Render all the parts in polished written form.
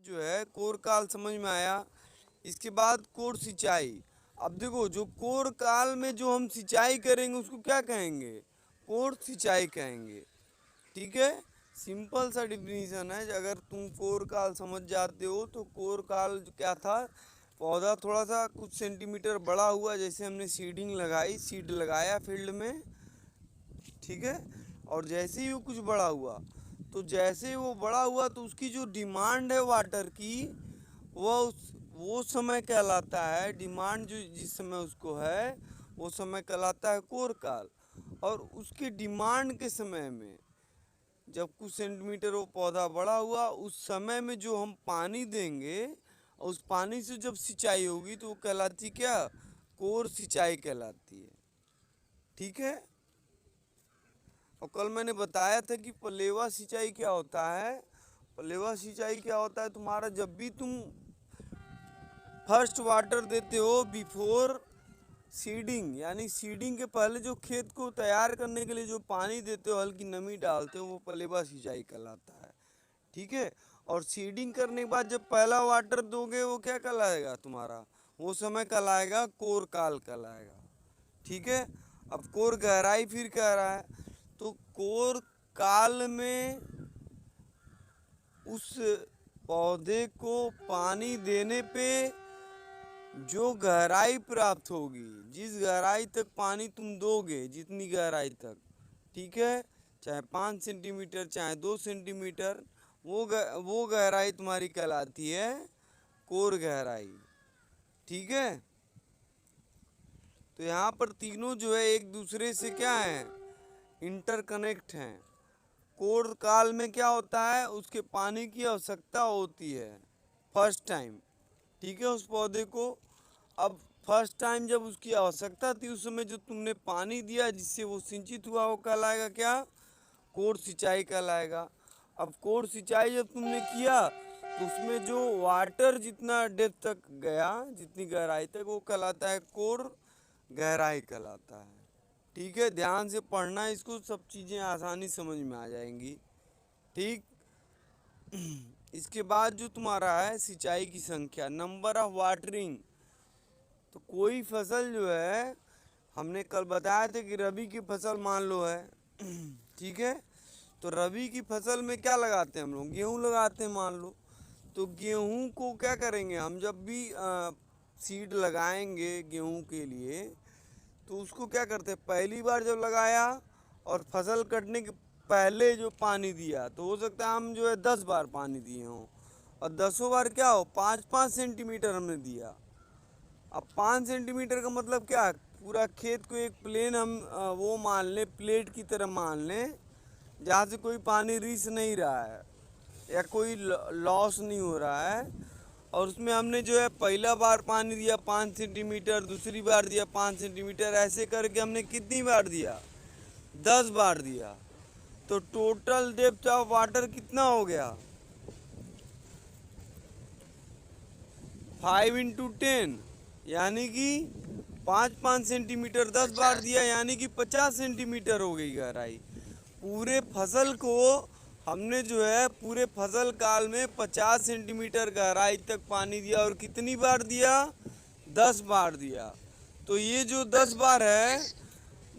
जो है कोर काल समझ में आया। इसके बाद कोर सिंचाई। अब देखो जो कोर काल में जो हम सिंचाई करेंगे उसको क्या कहेंगे, कोर सिंचाई कहेंगे। ठीक है, सिंपल सा डिफिनीशन है। अगर तुम कोर काल समझ जाते हो तो कोर काल क्या था, पौधा थोड़ा सा कुछ सेंटीमीटर बड़ा हुआ, जैसे हमने सीडिंग लगाई, सीड लगाया फील्ड में, ठीक है, और जैसे ही वो कुछ बड़ा हुआ, तो जैसे ही वो बड़ा हुआ तो उसकी जो डिमांड है वाटर की, वह वो समय कहलाता है, डिमांड जो जिस समय उसको है वो समय कहलाता है कोर काल। और उसके डिमांड के समय में जब कुछ सेंटीमीटर वो पौधा बड़ा हुआ, उस समय में जो हम पानी देंगे और उस पानी से जब सिंचाई होगी तो वो कहलाती क्या, कोर सिंचाई कहलाती है। ठीक है, और कल मैंने बताया था कि पलेवा सिंचाई क्या होता है। पलेवा सिंचाई क्या होता है, तुम्हारा जब भी तुम फर्स्ट वाटर देते हो बिफोर सीडिंग, यानी सीडिंग के पहले जो खेत को तैयार करने के लिए जो पानी देते हो, हल्की नमी डालते हो, वो पलेवा सिंचाई कहलाता है। ठीक है, और सीडिंग करने के बाद जब पहला वाटर दोगे वो क्या कहलाएगा तुम्हारा, वो समय कहलाएगा कोर काल कहलाएगा। ठीक है, अब कोर गहराई फिर कह रहा है, तो कोर काल में उस पौधे को पानी देने पे जो गहराई प्राप्त होगी, जिस गहराई तक पानी तुम दोगे, जितनी गहराई तक, ठीक है, चाहे 5 सेंटीमीटर चाहे 2 सेंटीमीटर, वो गहराई तुम्हारी कहलाती है कोर गहराई। ठीक है, तो यहाँ पर तीनों जो है एक दूसरे से क्या है, इंटरकनेक्ट हैं। कोर काल में क्या होता है, उसके पानी की आवश्यकता होती है फर्स्ट टाइम, ठीक है, उस पौधे को। अब फर्स्ट टाइम जब उसकी आवश्यकता थी, उस समय जो तुमने पानी दिया जिससे वो सिंचित हुआ, वो कहलाएगा क्या, कोर सिंचाई कहलाएगा। अब कोर सिंचाई जब तुमने किया तो उसमें जो वाटर जितना डेप्थ तक गया, जितनी गहराई तक, वो कहलाता है कोर गहराई कहलाता है। ठीक है, ध्यान से पढ़ना इसको, सब चीज़ें आसानी समझ में आ जाएंगी। ठीक, इसके बाद जो तुम्हारा है सिंचाई की संख्या, नंबर ऑफ वाटरिंग। तो कोई फसल जो है, हमने कल बताया था कि रबी की फसल मान लो है, ठीक है, तो रबी की फसल में क्या लगाते हैं हम लोग, गेहूँ लगाते हैं मान लो। तो गेहूँ को क्या करेंगे हम, जब भी सीड लगाएंगे गेहूँ के लिए, तो उसको क्या करते हैं, पहली बार जब लगाया और फसल कटने के पहले जो पानी दिया, तो हो सकता है हम जो है 10 बार पानी दिए हों, और 10 बार क्या हो, 5-5 सेंटीमीटर हमने दिया। अब 5 सेंटीमीटर का मतलब क्या है, पूरा खेत को एक प्लेन हम वो मान लें, प्लेट की तरह मान लें, जहाँ से कोई पानी रिस नहीं रहा है या कोई लॉस नहीं हो रहा है। और उसमें हमने जो है पहला बार पानी दिया 5 सेंटीमीटर, दूसरी बार दिया 5 सेंटीमीटर, ऐसे करके हमने कितनी बार दिया, 10 बार दिया। तो टोटल डेप्थ ऑफ वाटर कितना हो गया, 5 × 10, यानी कि 5-5 सेंटीमीटर, 10 बार दिया यानी कि 50 सेंटीमीटर हो गई गहराई। पूरे फसल को हमने जो है पूरे फसल काल में 50 सेंटीमीटर गहराई तक पानी दिया, और कितनी बार दिया, 10 बार दिया। तो ये जो 10 बार है,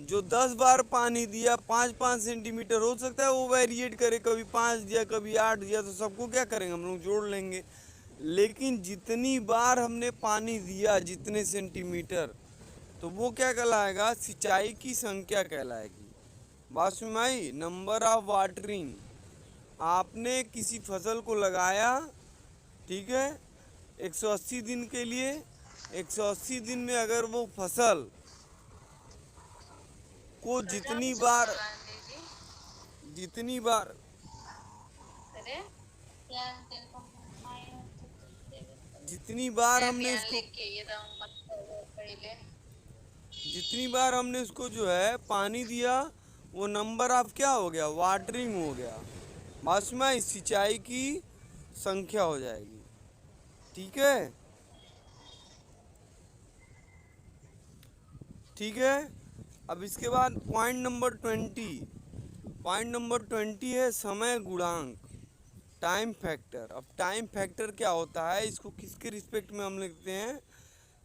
जो 10 बार पानी दिया 5-5 सेंटीमीटर, हो सकता है वो वेरिएट करे, कभी 5 दिया कभी 8 दिया, तो सबको क्या करेंगे हम लोग, जोड़ लेंगे। लेकिन जितनी बार हमने पानी दिया, जितने सेंटीमीटर, तो वो क्या कहलाएगा, सिंचाई की संख्या कहलाएगी। बात समझ में आई, नंबर ऑफ वाटरिंग। आपने किसी फसल को लगाया, ठीक है, 180 दिन के लिए, 180 दिन में अगर वो फसल को जितनी बार जितनी बार हमने उसको जितनी बार हमने उसको जो है पानी दिया, वो नंबर ऑफ क्या हो गया, वाटरिंग हो गया। बस में सिंचाई की संख्या हो जाएगी। ठीक है, ठीक है। अब इसके बाद पॉइंट नंबर 20 है समय गुणांक। Time factor. अब टाइम फैक्टर क्या होता है, इसको किसके रिस्पेक्ट में हम लिखते हैं,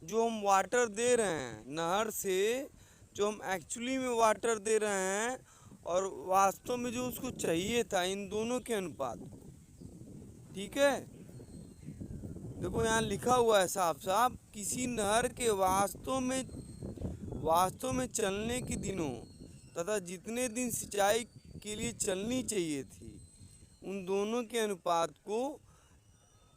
जो हम वाटर दे रहे हैं नहर से, जो हम एक्चुअली में वाटर दे रहे हैं और वास्तव में जो उसको चाहिए था, इन दोनों के अनुपात को। ठीक है, देखो यहाँ लिखा हुआ है साफ साफ, किसी नहर के वास्तव में चलने के दिनों तथा जितने दिन सिंचाई के लिए चलनी चाहिए थी, उन दोनों के अनुपात को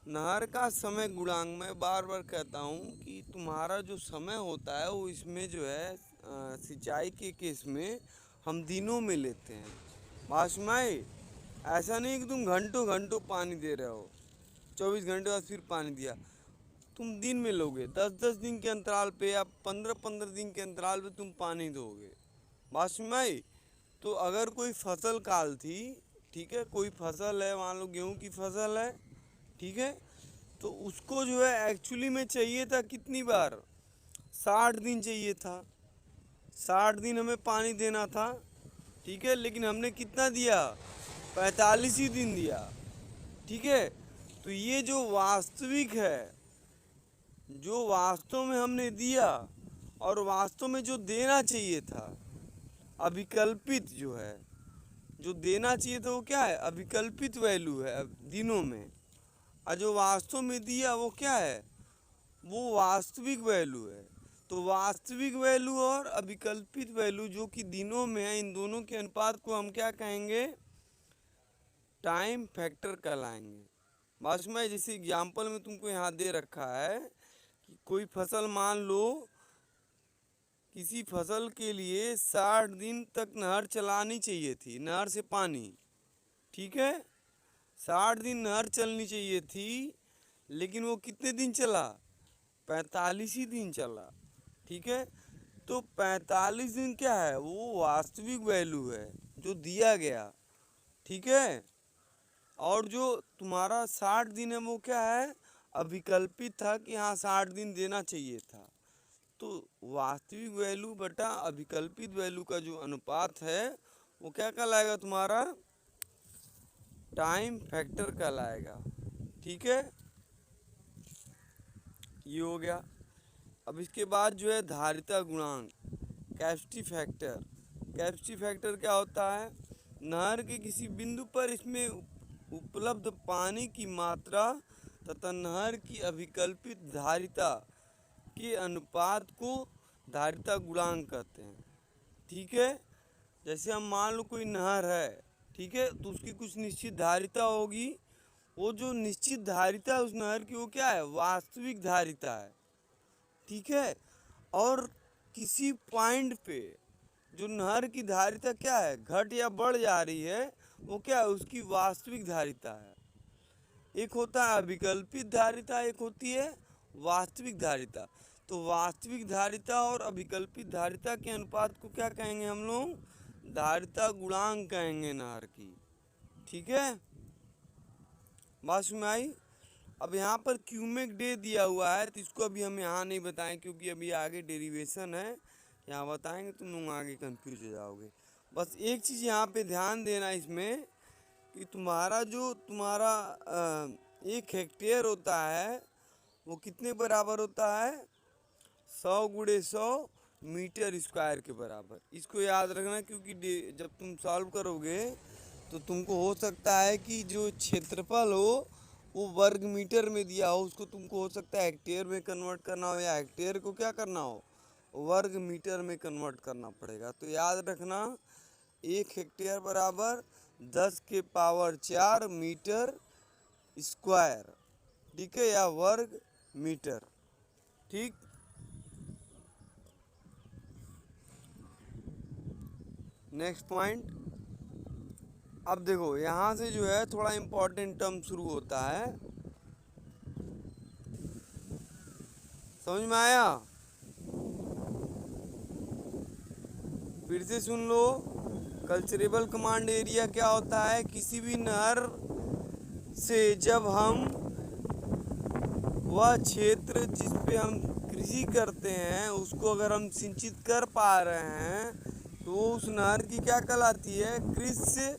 नहर का समय गुणांक। मैं बार बार कहता हूँ कि तुम्हारा जो समय होता है वो इसमें जो है सिंचाई के केस में हम दिनों में लेते हैं। बात समझ आई? ऐसा नहीं कि तुम घंटों घंटों पानी दे रहे हो, 24 घंटे बाद फिर पानी दिया। तुम दिन में लोगे, 10-10 दिन के अंतराल पे या 15-15 दिन के अंतराल पे तुम पानी दोगे। बात समझ आई? तो अगर कोई फसल काल थी, ठीक है, कोई फसल है, मान लो गेहूं की फसल है, ठीक है, तो उसको जो है एक्चुअली में चाहिए था कितनी बार, 60 दिन चाहिए था, 60 दिन हमें पानी देना था, ठीक है, लेकिन हमने कितना दिया, 45 ही दिन दिया। ठीक है, तो ये जो वास्तविक है, जो वास्तव में हमने दिया और वास्तव में जो देना चाहिए था, अभिकल्पित जो है, जो देना चाहिए था वो क्या है, अभिकल्पित वैल्यू है दिनों में, और जो वास्तव में दिया वो क्या है, वो वास्तविक वैल्यू है। तो वास्तविक वैल्यू और अभिकल्पित वैल्यू जो कि दिनों में है, इन दोनों के अनुपात को हम क्या कहेंगे, टाइम फैक्टर कहलाएंगे। बात में जैसे एग्जाम्पल में तुमको यहाँ दे रखा है कि कोई फसल, मान लो किसी फसल के लिए 60 दिन तक नहर चलानी चाहिए थी, नहर से पानी, ठीक है, 60 दिन नहर चलनी चाहिए थी, लेकिन वो कितने दिन चला, 45 ही दिन चला। ठीक है, तो 45 दिन क्या है, वो वास्तविक वैल्यू है जो दिया गया। ठीक है, और जो तुम्हारा 60 दिन है वो क्या है, अभिकल्पित था कि हाँ 60 दिन देना चाहिए था। तो वास्तविक वैल्यू बटा अभिकल्पित वैल्यू का जो अनुपात है वो क्या कहलाएगा, तुम्हारा टाइम फैक्टर कहलाएगा। ठीक है, ये हो गया। अब इसके बाद जो है धारिता गुणांक, कैपेसिटी फैक्टर। कैपेसिटी फैक्टर क्या होता है, नहर के किसी बिंदु पर इसमें उपलब्ध पानी की मात्रा तथा नहर की अभिकल्पित धारिता के अनुपात को धारिता गुणांक कहते हैं। ठीक है, जैसे हम मान लो कोई नहर है, ठीक है, तो उसकी कुछ निश्चित धारिता होगी, वो जो निश्चित धारिता है उस नहर की वो क्या है, वास्तविक धारिता है। ठीक है, और किसी पॉइंट पे जो नहर की धारिता क्या है, घट या बढ़ जा रही है, वो क्या है, उसकी वास्तविक धारिता है। एक होता है अभिकल्पित धारिता, एक होती है वास्तविक धारिता। तो वास्तविक धारिता और अभिकल्पित धारिता के अनुपात को क्या कहेंगे हम लोग, धारिता गुणांक कहेंगे नहर की। ठीक है, बात समझ में आई? अब यहाँ पर क्यूमेक डे दिया हुआ है, तो इसको अभी हम यहाँ नहीं बताएं क्योंकि अभी आगे डेरिवेशन है, यहाँ बताएंगे तुम लोग आगे कंफ्यूज हो जाओगे। बस एक चीज़ यहाँ पे ध्यान देना इसमें कि तुम्हारा 1 हेक्टेयर होता है वो कितने बराबर होता है, 100 × 100 मीटर स्क्वायर के बराबर। इसको याद रखना क्योंकि जब तुम सॉल्व करोगे तो तुमको हो सकता है कि जो क्षेत्रफल हो वो वर्ग मीटर में दिया हो, उसको तुमको हो सकता है हेक्टेयर में कन्वर्ट करना हो, या हेक्टेयर को क्या करना हो, वर्ग मीटर में कन्वर्ट करना पड़ेगा। तो याद रखना 1 हेक्टेयर बराबर 10 के पावर 4 मीटर स्क्वायर, ठीक है, या वर्ग मीटर। ठीक, नेक्स्ट पॉइंट। अब देखो यहाँ से जो है थोड़ा इम्पोर्टेंट टर्म शुरू होता है, समझ में आया? फिर से सुन लो। कल्चरेबल कमांड एरिया क्या होता है, किसी भी नहर से जब हम वह क्षेत्र जिस पे हम कृषि करते हैं उसको अगर हम सिंचित कर पा रहे हैं तो उस नहर की क्या कहलाती है, कृषि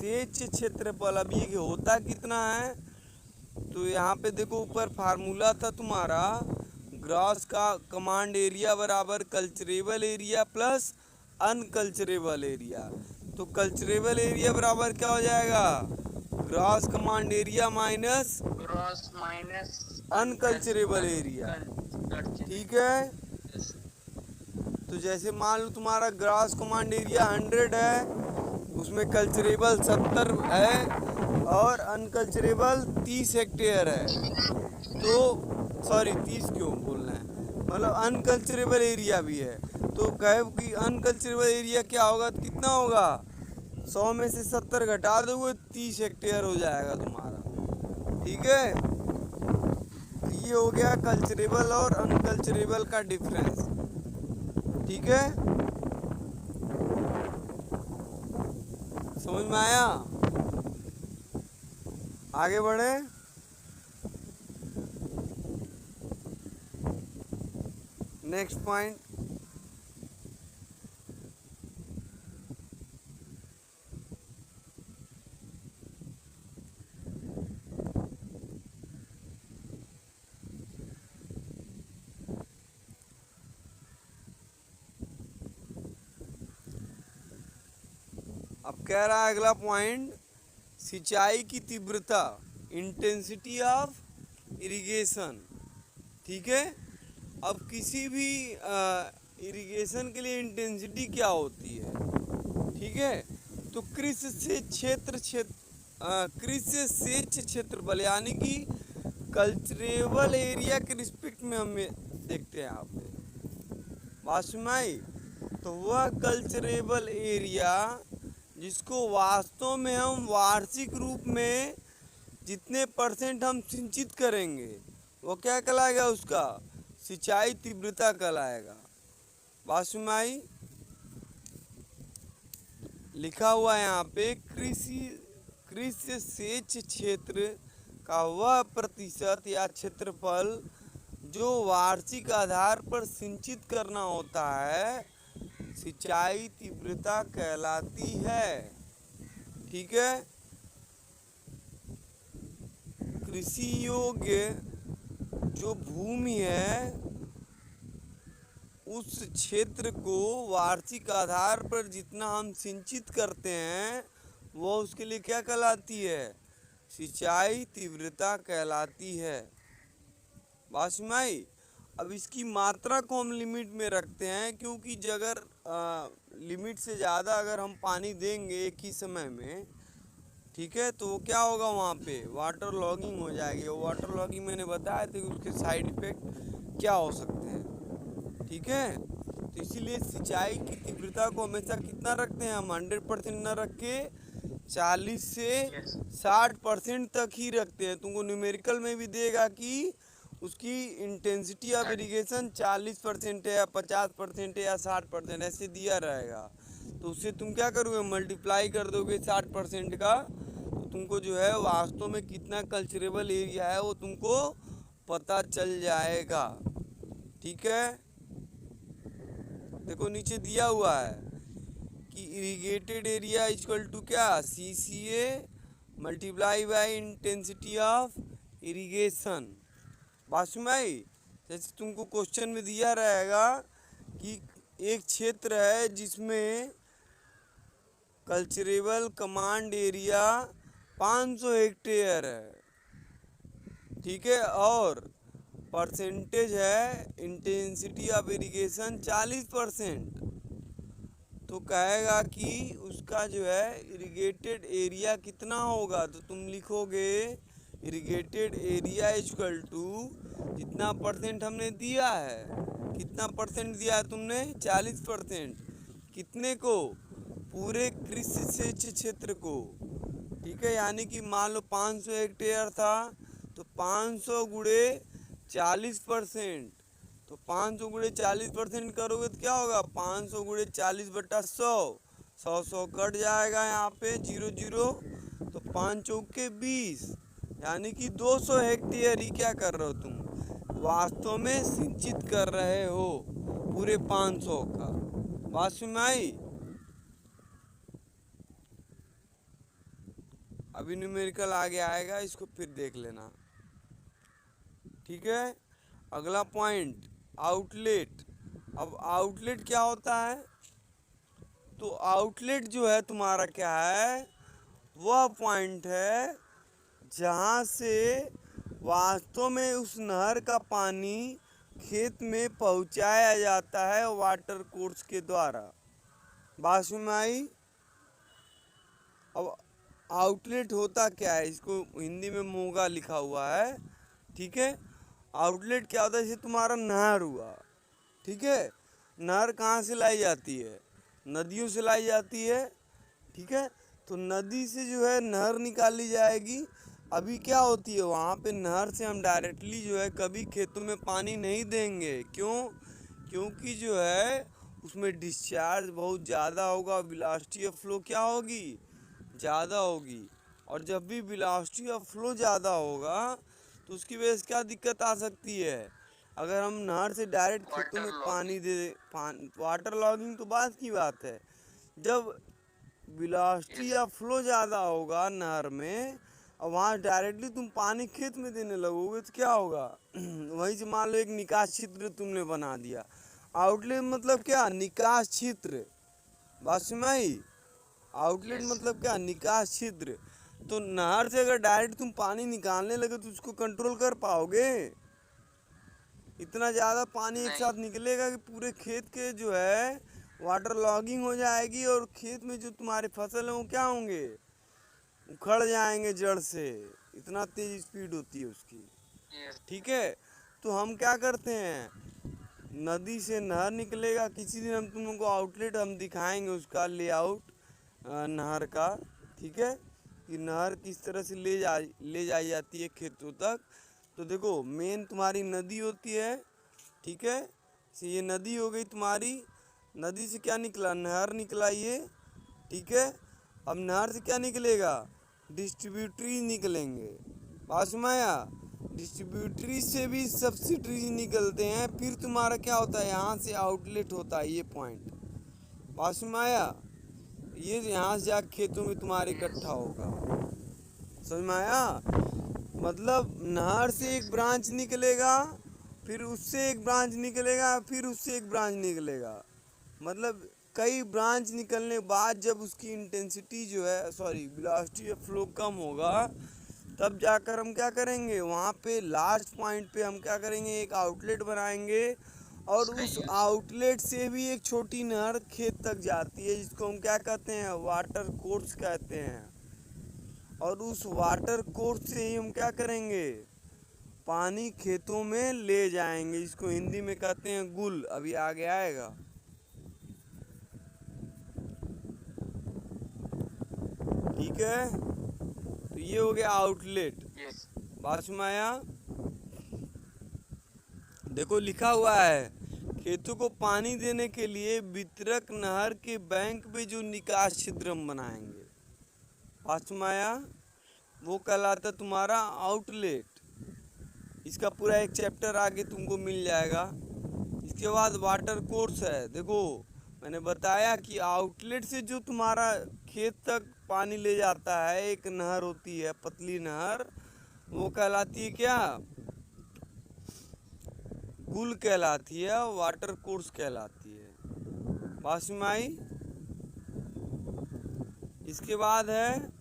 सेच क्षेत्रफल। अब ये होता कितना है, तो यहाँ पे देखो ऊपर फार्मूला था तुम्हारा, ग्रॉस का कमांड एरिया बराबर culturable area plus unculturable area. तो कल्चरेबल एरिया बराबर क्या हो जाएगा, gross command area minus unculturable area. ठीक है, तो जैसे मान लो तुम्हारा ग्रॉस कमांड एरिया 100 है, उसमें कल्चरेबल 70 है और अनकल्चरेबल 30 हेक्टेयर है। तो सॉरी 30 क्यों बोलना है, मतलब अनकल्चरेबल एरिया भी है। तो कहे कि अनकल्चरेबल एरिया क्या होगा, तो कितना होगा, 100 में से 70 घटा दोगे 30 हेक्टेयर हो जाएगा तुम्हारा। ठीक है, तो ये हो गया कल्चरेबल और अनकल्चरेबल का डिफरेंस। ठीक है, समझ में आया। आगे बढ़े। नेक्स्ट पॉइंट, अब कह रहा है अगला पॉइंट, सिंचाई की तीव्रता, इंटेंसिटी ऑफ इरिगेशन। ठीक है, अब किसी भी इरिगेशन के लिए इंटेंसिटी क्या होती है। ठीक है, तो कृषि से कृषि सेच क्षेत्रफल यानी कि कल्चरेबल एरिया के रिस्पेक्ट में हम देखते हैं यहाँ पे, बात सुनाई। तो वह कल्चरेबल एरिया जिसको वास्तव में हम वार्षिक रूप में जितने परसेंट हम सिंचित करेंगे वो क्या कहलाएगा, उसका सिंचाई तीव्रता कहलाएगा। बात सुनाई, लिखा हुआ है यहाँ पे, कृषि सेच क्षेत्र का वह प्रतिशत या क्षेत्रफल जो वार्षिक आधार पर सिंचित करना होता है सिंचाई तीव्रता कहलाती है। ठीक है, कृषि योग्य जो भूमि है उस क्षेत्र को वार्षिक आधार पर जितना हम सिंचित करते हैं वो उसके लिए क्या कहलाती है, सिंचाई तीव्रता कहलाती है। बात सुनाई। अब इसकी मात्रा को हम लिमिट में रखते हैं, क्योंकि अगर लिमिट से ज़्यादा अगर हम पानी देंगे एक ही समय में, ठीक है, तो क्या होगा, वहाँ पे वाटर लॉगिंग हो जाएगी। और वाटर लॉगिंग मैंने बताया था कि उसके साइड इफेक्ट क्या हो सकते हैं। ठीक है, तो इसीलिए सिंचाई की तीव्रता को हमेशा कितना रखते हैं हम, 100% न रख के 40 से 60% तक ही रखते हैं। तुमको न्यूमेरिकल में भी देगा कि उसकी इंटेंसिटी ऑफ इरिगेशन 40% है या 50% है या 60%, ऐसे दिया रहेगा। तो उससे तुम क्या करोगे, मल्टीप्लाई कर दोगे 60% का, तो तुमको जो है वास्तव में कितना कल्चरेबल एरिया है वो तुमको पता चल जाएगा। ठीक है, देखो नीचे दिया हुआ है कि इरिगेटेड एरिया इक्वल टू क्या, CCA multiply by intensity of irrigation. बात सुनाई। जैसे तुमको क्वेश्चन में दिया रहेगा कि एक क्षेत्र है जिसमें कल्चरेबल कमांड एरिया 500 हेक्टेयर है, ठीक है, और परसेंटेज है इंटेंसिटी ऑफ इरिगेशन 40%, तो कहेगा कि उसका जो है इरिगेटेड एरिया कितना होगा। तो तुम लिखोगे इरिगेटेड एरिया इक्वल टू जितना परसेंट हमने दिया है, कितना परसेंट दिया है तुमने, 40%, कितने को, पूरे कृषि सेच क्षेत्र को। ठीक है, यानी कि मान लो 500 हेक्टेयर था, तो 500 गुणे 40%, तो 500 गुणे 40% करोगे तो क्या होगा, 500 गुणे 40/100, 100 कट जाएगा यहाँ पे 0 0, तो 5 चौके 20, यानी कि 200 हेक्टेयर ही क्या कर रहे हो तुम, वास्तव में सिंचित कर रहे हो पूरे 500 का। बात सुन में आई। अभी न्यूमेरिकल आगे आएगा, इसको फिर देख लेना। ठीक है, अगला पॉइंट आउटलेट। अब आउटलेट क्या होता है? तो आउटलेट जो है तुम्हारा क्या है, वह पॉइंट है जहाँ से वास्तव में उस नहर का पानी खेत में पहुँचाया जाता है वाटर कोर्स के द्वारा। बात समझ में आई? अब आउटलेट होता क्या है, इसको हिंदी में मोगा लिखा हुआ है। ठीक है, आउटलेट क्या होता है? जैसे तुम्हारा नहर हुआ, ठीक है, नहर कहाँ से लाई जाती है? नदियों से लाई जाती है। ठीक है, तो नदी से जो है नहर निकाली जाएगी। अभी क्या होती है वहाँ पे, नहर से हम डायरेक्टली जो है कभी खेतों में पानी नहीं देंगे। क्यों? क्योंकि जो है उसमें डिस्चार्ज बहुत ज़्यादा होगा, वेलोसिटी ऑफ फ्लो क्या होगी, ज़्यादा होगी। और जब भी वेलोसिटी ऑफ फ्लो ज़्यादा होगा तो उसकी वजह से क्या दिक्कत आ सकती है? अगर हम नहर से डायरेक्ट खेतों में पानी दे वाटर लॉगिंग तो बात की बात है। जब वेलोसिटी या फ्लो ज़्यादा होगा नहर में और वहाँ डायरेक्टली तुम पानी खेत में देने लगोगे तो क्या होगा? वहीं से मान लो एक निकास क्षेत्र तुमने बना दिया। आउटलेट मतलब क्या? निकास क्षेत्र। बात समझ आई? आउटलेट मतलब क्या? निकास क्षेत्र। तो नहर से अगर डायरेक्ट तुम पानी निकालने लगे तो उसको कंट्रोल कर पाओगे? इतना ज़्यादा पानी एक साथ निकलेगा कि पूरे खेत के जो है वाटर लॉगिंग हो जाएगी और खेत में जो तुम्हारे फसल हैं वो क्या होंगे, उखड़ जाएंगे जड़ से। इतना तेज स्पीड होती है उसकी। ठीक है, तो हम क्या करते हैं, नदी से नहर निकलेगा। किसी दिन हम तुमको आउटलेट हम दिखाएंगे उसका लेआउट नहर का। ठीक है, कि नहर किस तरह से ले जाई जाती है खेतों तक। तो देखो मेन तुम्हारी नदी होती है। ठीक है, तो ये नदी हो गई तुम्हारी। नदी से क्या निकला? नहर निकला ये। ठीक है, अब नहर से क्या निकलेगा? डिस्ट्रीब्यूटरी निकलेंगे। बात समझ आया? डिस्ट्रीब्यूटरी से भी सब्सिडरी निकलते हैं। फिर तुम्हारा क्या होता है, यहाँ से आउटलेट होता है ये पॉइंट। बात समझ आया? ये यहाँ से जाकर खेतों में तुम्हारे इकट्ठा होगा। समझ में आया? मतलब नहर से एक ब्रांच निकलेगा, फिर उससे एक ब्रांच निकलेगा, फिर उससे एक ब्रांच निकलेगा। मतलब कई ब्रांच निकलने के बाद जब उसकी इंटेंसिटी जो है, सॉरी, वेलोसिटी ऑफ फ्लो कम होगा, तब जाकर हम क्या करेंगे, वहाँ पे लास्ट पॉइंट पे हम क्या करेंगे, एक आउटलेट बनाएंगे। और उस आउटलेट से भी एक छोटी नहर खेत तक जाती है, जिसको हम क्या कहते हैं, वाटर कोर्स कहते हैं। और उस वाटर कोर्स से ही हम क्या करेंगे, पानी खेतों में ले जाएंगे। इसको हिंदी में कहते हैं गुल। अभी आगे आएगा। ठीक है, तो ये हो गया आउटलेट। बात समझ आया? देखो लिखा हुआ है, खेतों को पानी देने के लिए वितरक नहर के बैंक में जो निकास छिद्र हम बनाएंगे, बात समझ आया, वो कहलाता तुम्हारा आउटलेट। इसका पूरा एक चैप्टर आगे तुमको मिल जाएगा। इसके बाद वाटर कोर्स है। देखो मैंने बताया कि आउटलेट से जो तुम्हारा खेत तक पानी ले जाता है, एक नहर होती है, पतली नहर, वो कहलाती है क्या, गुल कहलाती है, वाटर कोर्स कहलाती है। बात समझ में आई? इसके बाद है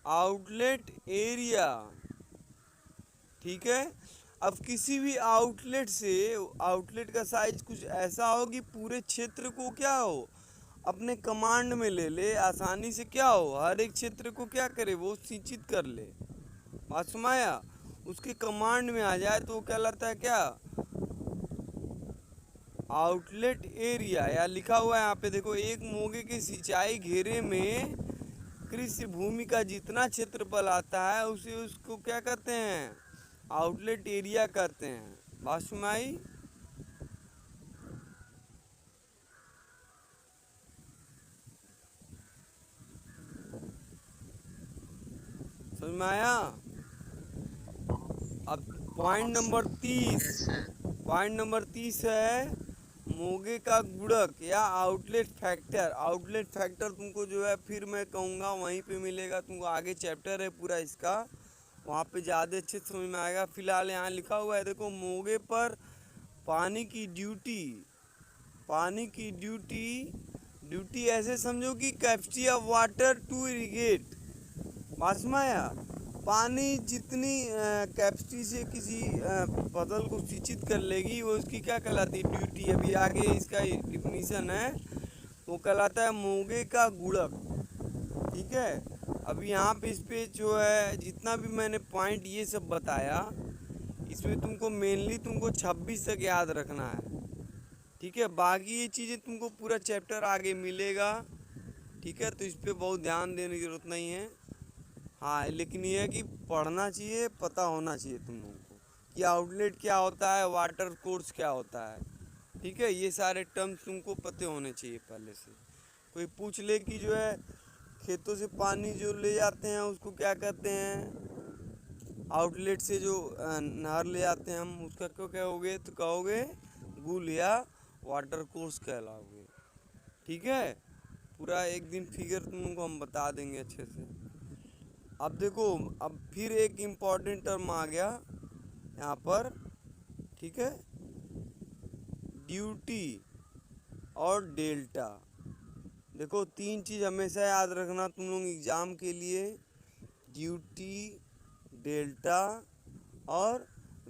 आउटलेट एरिया। ठीक है, अब किसी भी आउटलेट से, आउटलेट का साइज कुछ ऐसा हो कि पूरे क्षेत्र को क्या हो, अपने कमांड में ले ले, आसानी से क्या हो, हर एक क्षेत्र को क्या करे, वो सिंचित कर ले। बात समझ आया? उसके कमांड में आ जाए तो वो कहलाता है क्या, आउटलेट एरिया। या लिखा हुआ है यहाँ पे देखो, एक मोगे के सिंचाई घेरे में कृषि भूमि का जितना क्षेत्रफल आता है उसे उसको क्या कहते हैं, आउटलेट एरिया कहते हैं। बात समझ आई? समझ में आया? अब पॉइंट नंबर 30, पॉइंट नंबर 30 है मोगे का गुणक या आउटलेट फैक्टर। आउटलेट फैक्टर तुमको जो है फिर मैं कहूँगा वहीं पे मिलेगा तुमको, आगे चैप्टर है पूरा इसका, वहाँ पे ज़्यादा अच्छे से समझ में आएगा। फिलहाल यहाँ लिखा हुआ है देखो, मोगे पर पानी की ड्यूटी। पानी की ड्यूटी, ड्यूटी ऐसे समझो कि capacity of water to irrigate. मासमाया, पानी जितनी कैपेसिटी से किसी फसल को सिंचित कर लेगी वो उसकी क्या कहलाती है, ड्यूटी। अभी आगे इसका डिफिनीशन है, वो कहलाता है मोगे का गुणक। ठीक है, अब यहाँ पे इस पे जो है जितना भी मैंने पॉइंट ये सब बताया, इसमें तुमको मेनली तुमको 26 तक याद रखना है। ठीक है, बाकी ये चीज़ें तुमको पूरा चैप्टर आगे मिलेगा। ठीक है, तो इस पर बहुत ध्यान देने की ज़रूरत नहीं है। हाँ, लेकिन ये है कि पढ़ना चाहिए, पता होना चाहिए तुम लोगों को कि आउटलेट क्या होता है, वाटर कोर्स क्या होता है। ठीक है, ये सारे टर्म्स तुमको पते होने चाहिए पहले से। कोई पूछ ले कि जो है खेतों से पानी जो ले जाते हैं उसको क्या कहते हैं, आउटलेट से जो नहर ले जाते हैं हम, उसका क्यों कहोगे, तो कहोगे गुल या वाटर कोर्स कहलाओगे। ठीक है, पूरा एक दिन फिगर तुम लोगों को हम बता देंगे अच्छे से। अब देखो, अब फिर एक इम्पॉर्टेंट टर्म आ गया यहाँ पर। ठीक है, ड्यूटी और डेल्टा। देखो, तीन चीज़ हमेशा याद रखना तुम लोग एग्ज़ाम के लिए, ड्यूटी, डेल्टा और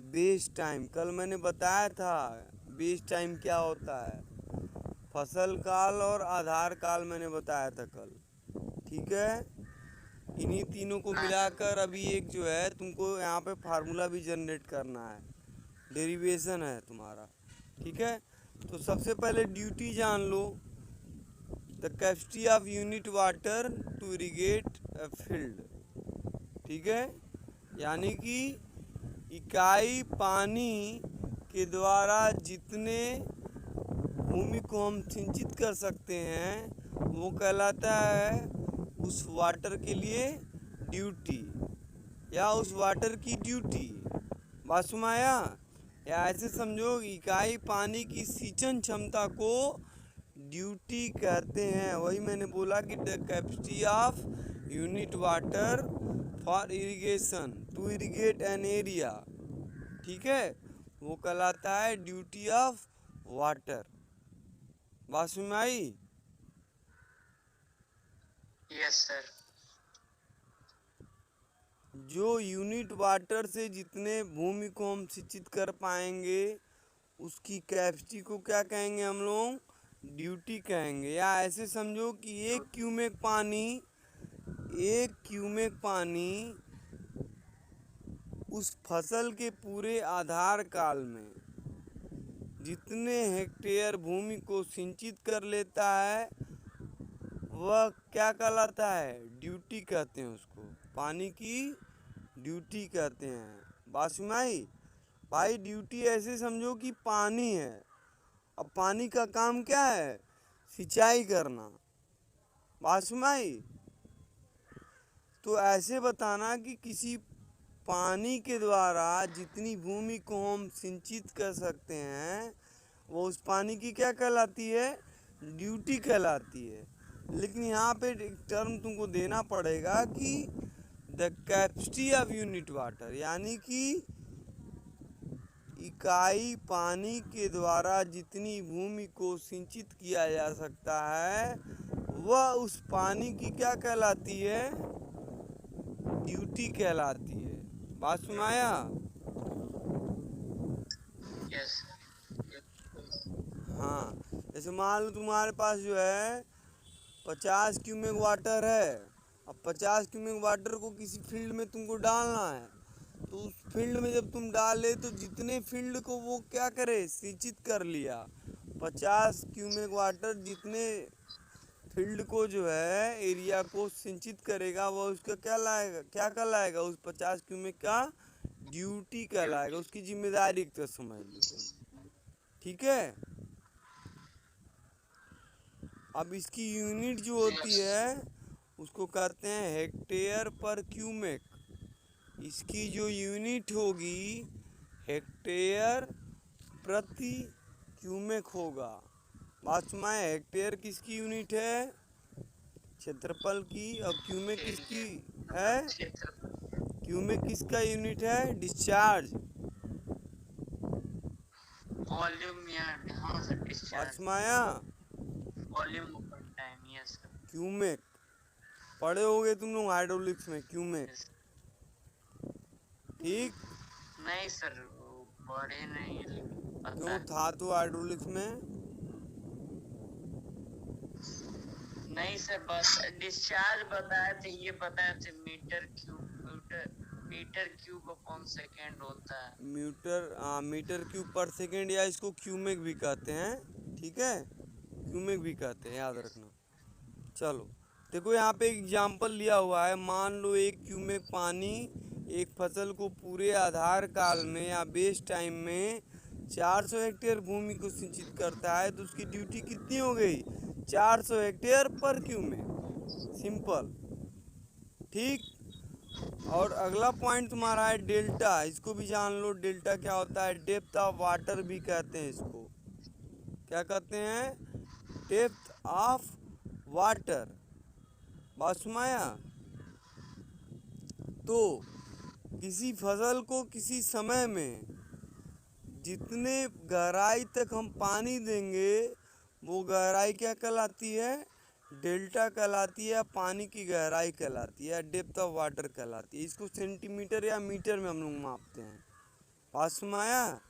बेस टाइम। कल मैंने बताया था बेस टाइम क्या होता है, फसल काल और आधार काल मैंने बताया था कल। ठीक है, इन्हीं तीनों को मिलाकर अभी एक जो है तुमको यहाँ पे फार्मूला भी जनरेट करना है, डेरिवेशन है तुम्हारा। ठीक है, तो सबसे पहले ड्यूटी जान लो, the capacity of unit water to irrigate a field. ठीक है, यानी कि इकाई पानी के द्वारा जितने भूमि को हम सिंचित कर सकते हैं वो कहलाता है उस वाटर के लिए ड्यूटी, या उस वाटर की ड्यूटी। बात सुनाया, या ऐसे समझो इकाई पानी की सिंचन क्षमता को ड्यूटी कहते हैं। वही मैंने बोला कि the capacity of unit water for irrigation to irrigate an area. ठीक है, वो कहलाता है ड्यूटी ऑफ वाटर। बात सुन में आई? Yes sir. जो यूनिट वाटर से जितने भूमि को हम सिंचित कर पाएंगे उसकी कैपेसिटी को क्या कहेंगे हम लोग, ड्यूटी कहेंगे। या ऐसे समझो कि एक क्यूमेक पानी उस फसल के पूरे आधार काल में जितने हेक्टेयर भूमि को सिंचित कर लेता है वह क्या कहलाता है, ड्यूटी कहते हैं उसको, पानी की ड्यूटी कहते हैं। बात सुनाई भाई, ड्यूटी ऐसे समझो कि पानी है, अब पानी का काम क्या है, सिंचाई करना। बात सुनाई, तो ऐसे बताना कि किसी पानी के द्वारा जितनी भूमि को हम सिंचित कर सकते हैं वो उस पानी की क्या कहलाती है, ड्यूटी कहलाती है। लेकिन यहाँ पे एक टर्म तुमको देना पड़ेगा कि the capacity of unit water, यानी कि इकाई पानी के द्वारा जितनी भूमि को सिंचित किया जा सकता है वह उस पानी की क्या कहलाती है, ड्यूटी कहलाती है। बात सुनाया? यस। हाँ, जैसे मान लो तुम्हारे पास जो है 50 क्यूबिक वाटर है। अब 50 क्यूबिक वाटर को किसी फील्ड में तुमको डालना है, तो उस फील्ड में जब तुम डाले तो जितने फील्ड को वो क्या करे, सिंचित कर लिया। 50 क्यूबिक वाटर जितने फील्ड को जो है एरिया को सिंचित करेगा वह उसका क्या लाएगा, क्या कहलाएगा, उस 50 क्यूबिक का ड्यूटी कहलाएगा, उसकी जिम्मेदारी एक तरह समझ लो तुम। ठीक है, अब इसकी यूनिट जो होती है उसको कहते हैं हेक्टेयर पर क्यूबिक। इसकी जो यूनिट होगी हेक्टेयर प्रति क्यूमेक होगा। बात सुनाए, हेक्टेयर किसकी यूनिट है? क्षेत्रफल की। और क्यूमेक किसकी एरिया है? मतलब क्षेत्र। क्यूमेक किसका यूनिट है? डिस्चार्ज। वॉल्यूम या हाँ सर, बात डिस्चार्ज। सुनाया? Volume over time, yes sir. Cumec पढ़े होगे तुम लोग हाइड्रोलिक्स में, क्यूमेक। यस। ठीक। नहीं सर, वो पढ़े नहीं है, लेकिन पता क्यों है। था तो हाइड्रोलिक्स में? नहीं सर, बस डिस्चार्ज बताए थे, ये बताए थे मीटर क्यूब अपॉन सेकेंड होता है। मीटर क्यूब पर सेकेंड, या इसको क्यूमेक भी कहते हैं। ठीक है, क्यूमेक भी कहते हैं, याद यस। रखना। चलो, देखो यहाँ पे एग्जाम्पल लिया हुआ है। मान लो 1 क्यूमेक पानी एक फसल को पूरे आधार काल में या बेस टाइम में 400 हेक्टेयर भूमि को सिंचित करता है, तो उसकी ड्यूटी कितनी हो गई? 400 हेक्टेयर पर क्यूमेक। सिंपल। ठीक। और अगला पॉइंट तुम्हारा है डेल्टा। इसको भी जान लो, डेल्टा क्या होता है? डेप्थ ऑफ वाटर भी कहते हैं इसको। क्या कहते हैं? Depth of water. बात सुनाया? तो किसी फसल को किसी समय में जितने गहराई तक हम पानी देंगे, वो गहराई क्या कहलाती है? डेल्टा कहलाती है। पानी की गहराई कहलाती है, डेप्थ ऑफ वाटर कहलाती है। इसको सेंटीमीटर या मीटर में हम लोग मापते हैं। पास में आया?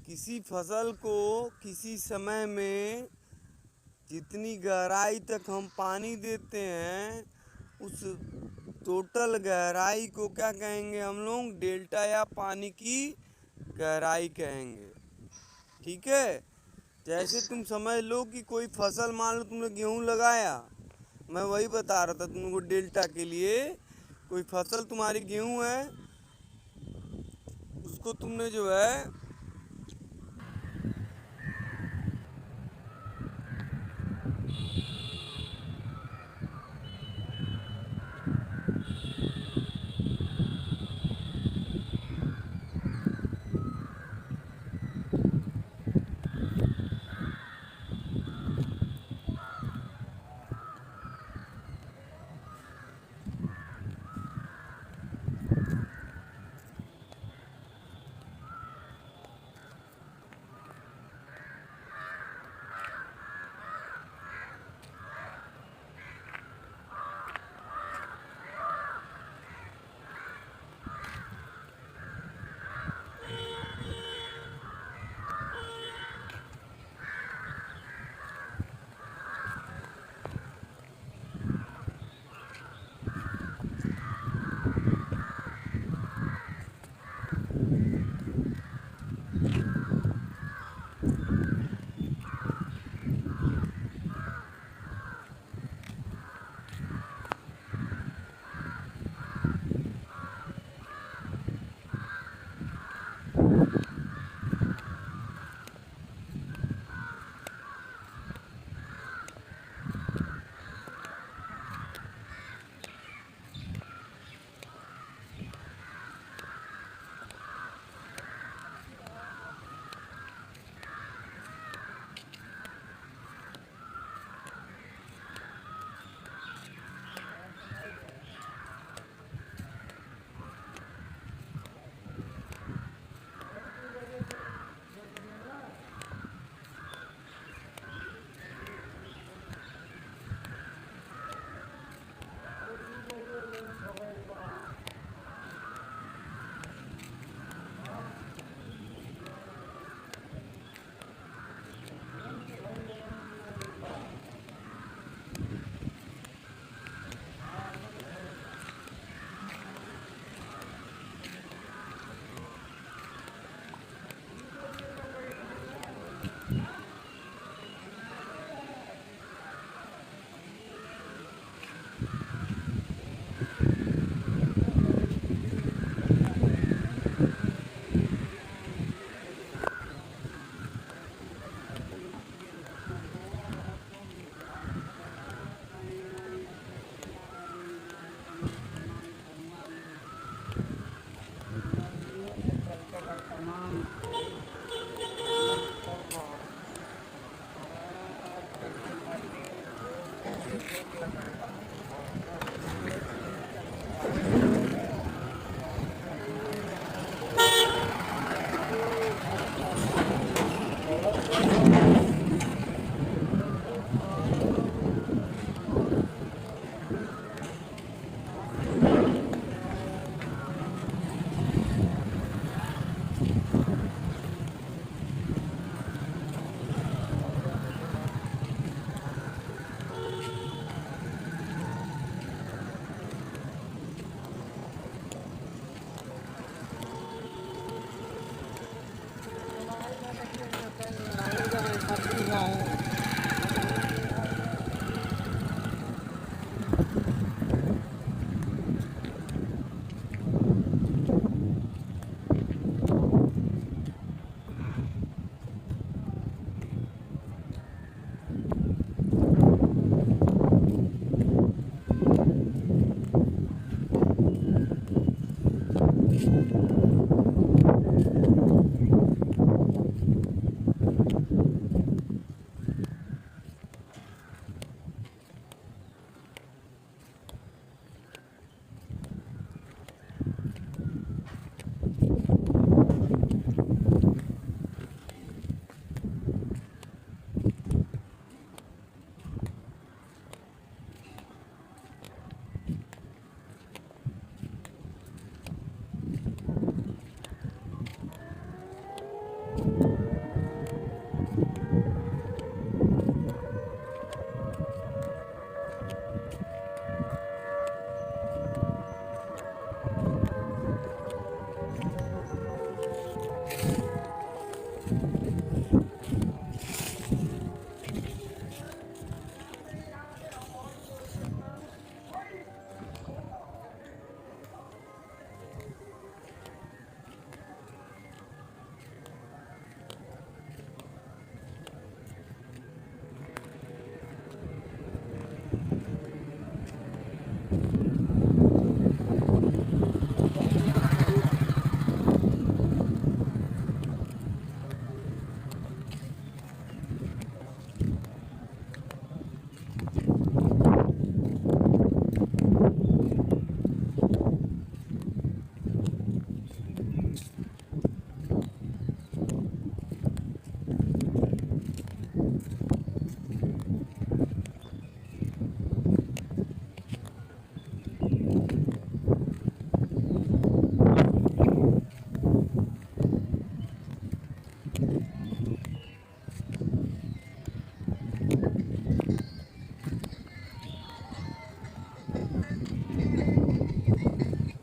किसी फसल को किसी समय में जितनी गहराई तक हम पानी देते हैं, उस टोटल गहराई को क्या कहेंगे हम लोग? डेल्टा या पानी की गहराई कहेंगे। ठीक है। यस जैसे सर। तुम समझ लो कि कोई फसल, मान लो तुमने गेहूं लगाया, मैं वही बता रहा था तुमको डेल्टा के लिए। कोई फसल तुम्हारी गेहूं है, उसको तुमने जो है